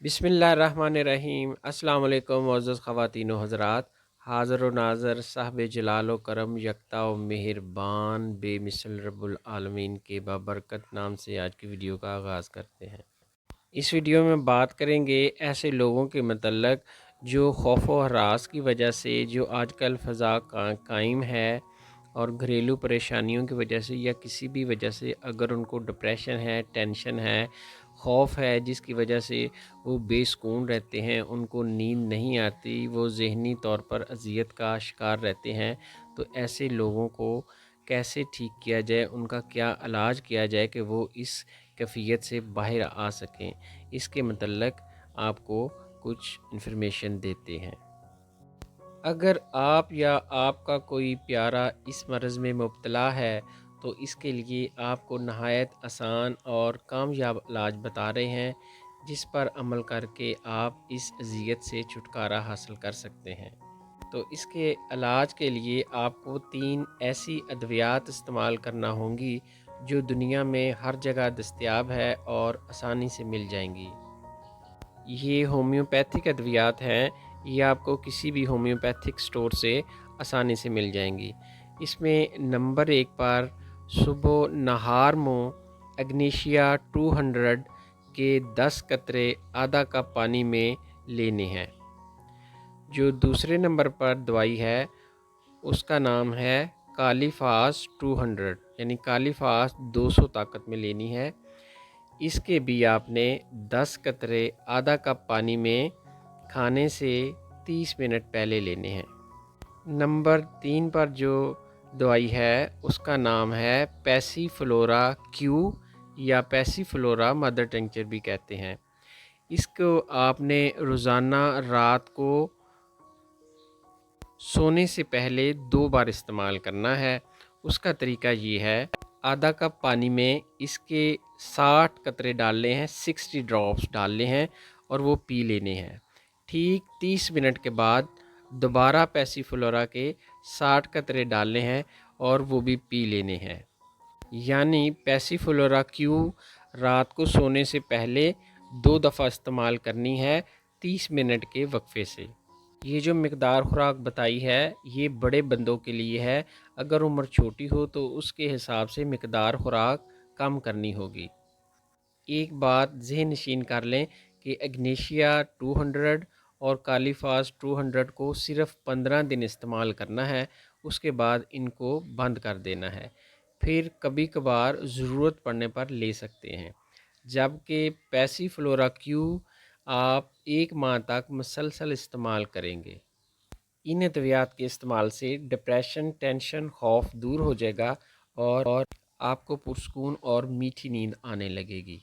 बिस्मिल्लाहिर्रहमानिर्रहीम। अस्सलाम वालेकुम मुअज़्ज़ज़ ख़वातीन व हज़रात। हाज़िर व नाज़र साहिब जलाल व करम यकता व मेहरबान बेमिसल रब्बुल आलमीन के बाबरकत नाम से आज की वीडियो का आगाज़ करते हैं। इस वीडियो में बात करेंगे ऐसे लोगों के मतलब जो खौफ व हरास की वजह से जो आजकल फ़ज़ा कायम है और घरेलू परेशानियों की वजह से या किसी भी वजह से अगर उनको डिप्रेशन है, टेंशन है, खौफ है, जिसकी वजह से वो बेसुकून रहते हैं, उनको नींद नहीं आती, वो ज़हनी तौर पर अज़ियत का शिकार रहते हैं, तो ऐसे लोगों को कैसे ठीक किया जाए, उनका क्या इलाज किया जाए कि वो इस कैफ़ियत से बाहर आ सकें, इसके मतलब आपको कुछ इन्फॉर्मेशन देते हैं। अगर आप या आपका कोई प्यारा इस मर्ज़ में मुब्तला है तो इसके लिए आपको नहायत आसान और कामयाब इलाज बता रहे हैं जिस पर अमल करके आप इस अज़ियत से छुटकारा हासिल कर सकते हैं। तो इसके इलाज के लिए आपको 3 ऐसी अद्वियात इस्तेमाल करना होंगी जो दुनिया में हर जगह दस्तयाब है और आसानी से मिल जाएंगी। ये होम्योपैथिक अद्वियात हैं, ये आपको किसी भी होम्योपैथिक स्टोर से आसानी से मिल जाएंगी। इसमें नंबर 1 पर सुबह नहार मुँह एग्नेशिया 200 के 10 कतरे आधा कप पानी में लेने हैं। जो दूसरे नंबर पर दवाई है उसका नाम है कालीफास 200 यानी कालीफास 200 ताकत में लेनी है। इसके भी आपने 10 कतरे आधा कप पानी में खाने से 30 मिनट पहले लेने हैं। नंबर 3 पर जो दवाई है उसका नाम है पैसीफ्लोरा क्यू या पैसीफ्लोरा मदर टिंचर भी कहते हैं। इसको आपने रोज़ाना रात को सोने से पहले 2 बार इस्तेमाल करना है। उसका तरीका ये है, आधा कप पानी में इसके 60 कतरे डालने हैं, 60 ड्रॉप्स डालने हैं और वो पी लेने हैं। ठीक 30 मिनट के बाद दोबारा पैसीफ्लोरा के 60 कतरे डालने हैं और वो भी पी लेने हैं। यानी पैसीफ्लोरा क्यू रात को सोने से पहले 2 दफ़ा इस्तेमाल करनी है 30 मिनट के वक्फे से। ये जो मिकदार खुराक बताई है ये बड़े बंदों के लिए है, अगर उम्र छोटी हो तो उसके हिसाब से मिकदार खुराक कम करनी होगी। एक बात ज़हन नशीन कर लें कि एग्नेशिया 200 और कालीफास 200 को सिर्फ़ 15 दिन इस्तेमाल करना है, उसके बाद इनको बंद कर देना है। फिर कभी कभार ज़रूरत पड़ने पर ले सकते हैं। जबकि पैसीफ्लोरा क्यू आप 1 माह तक मुसलसल इस्तेमाल करेंगे। इन अद्वियात के इस्तेमाल से डिप्रेशन, टेंशन, खौफ दूर हो जाएगा और आपको पुरसकून और मीठी नींद आने लगेगी।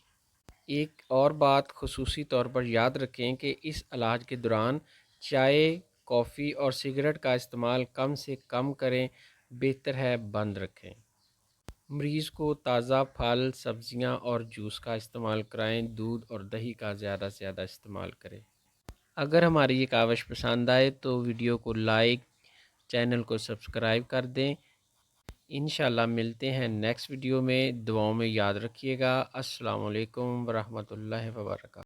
एक और बात खुसूसी तौर पर याद रखें कि इस इलाज के दौरान चाय, कॉफ़ी और सिगरेट का इस्तेमाल कम से कम करें, बेहतर है बंद रखें। मरीज़ को ताज़ा फल, सब्जियां और जूस का इस्तेमाल कराएं, दूध और दही का ज़्यादा से ज़्यादा इस्तेमाल करें। अगर हमारी ये काविश पसंद आए तो वीडियो को लाइक, चैनल को सब्सक्राइब कर दें। इंशाल्लाह मिलते हैं नेक्स्ट वीडियो में। दुआओं में याद रखिएगा। अस्सलाम वालेकुम व रहमतुल्लाहि व बरकातहू।